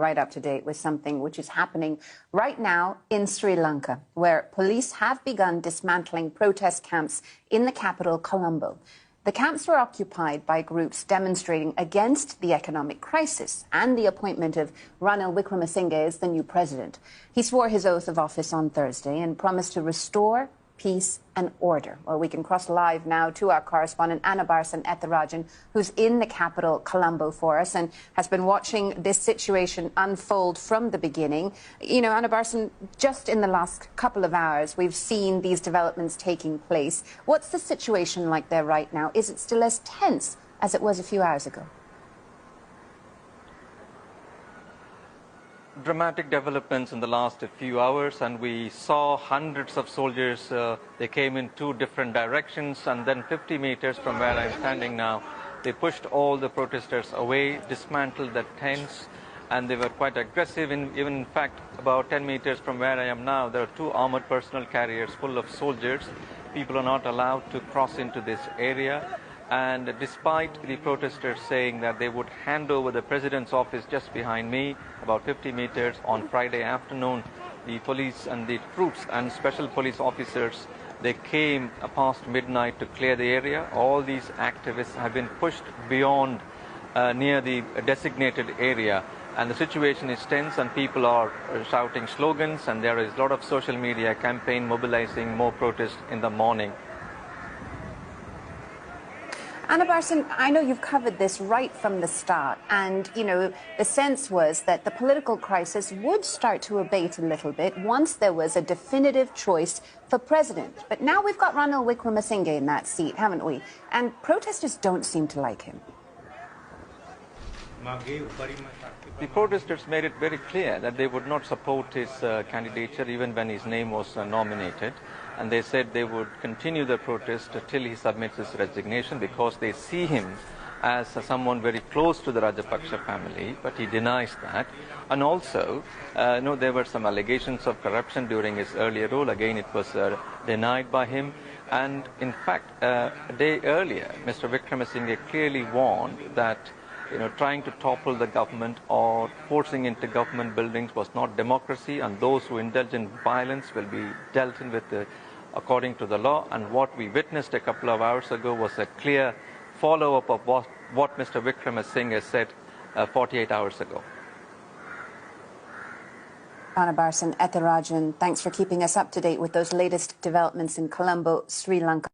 right up to date with something which is happening right now in Sri Lanka, where police have begun dismantling protest camps in the capital, Colombo. The camps were occupied by groups demonstrating against the economic crisis and the appointment of Ranil Wickremesinghe as the new president. He swore his oath of office on Thursday and promised to restore peace and order. Well, we can cross live now to our correspondent, Anabarsan Ethirajan, who's in the capital, Colombo, for us and has been watching this situation unfold from the beginning. You know, Anabarsan, just in the last couple of hours, we've seen these developments taking place. What's the situation like there right now? Is it still as tense as it was a few hours ago? Dramatic developments in the last few hours, and we saw hundreds of soldiers. They came in two different directions, and then 50 meters from where I'm standing now, they pushed all the protesters away, dismantled the tents, and they were quite aggressive. Even in fact, about 10 meters from where I am now, there are two armored personnel carriers full of soldiers. People are not allowed to cross into this area. And despite the protesters saying that they would hand over the president's office just behind me, about 50 meters, on Friday afternoon, the police and the troops and special police officers, they came past midnight to clear the area. All these activists have been pushed beyond near the designated area. And the situation is tense, and people are shouting slogans, and there is a lot of social media campaign mobilizing more protests in the morning. Anabarsan, I know you've covered this right from the start, and, you know, the sense was that the political crisis would start to abate a little bit once there was a definitive choice for president. But now we've got Ranil Wickremesinghe in that seat, haven't we? And protesters don't seem to like him. The protesters made it very clear that they would not support his candidature even when his name was nominated. And they said they would continue the protest till he submits his resignation, because they see him as someone very close to the Rajapaksa family, but he denies that. And also, there were some allegations of corruption during his earlier rule. Again, it was denied by him. And in fact, a day earlier, Mr. Wickremesinghe clearly warned that trying to topple the government or forcing into government buildings was not democracy, and those who indulge in violence will be dealt with according to the law. And what we witnessed a couple of hours ago was a clear follow-up of what Mr. Wickremesinghe said 48 hours ago. Anabarsan Ethirajan, thanks for keeping us up to date with those latest developments in Colombo, Sri Lanka.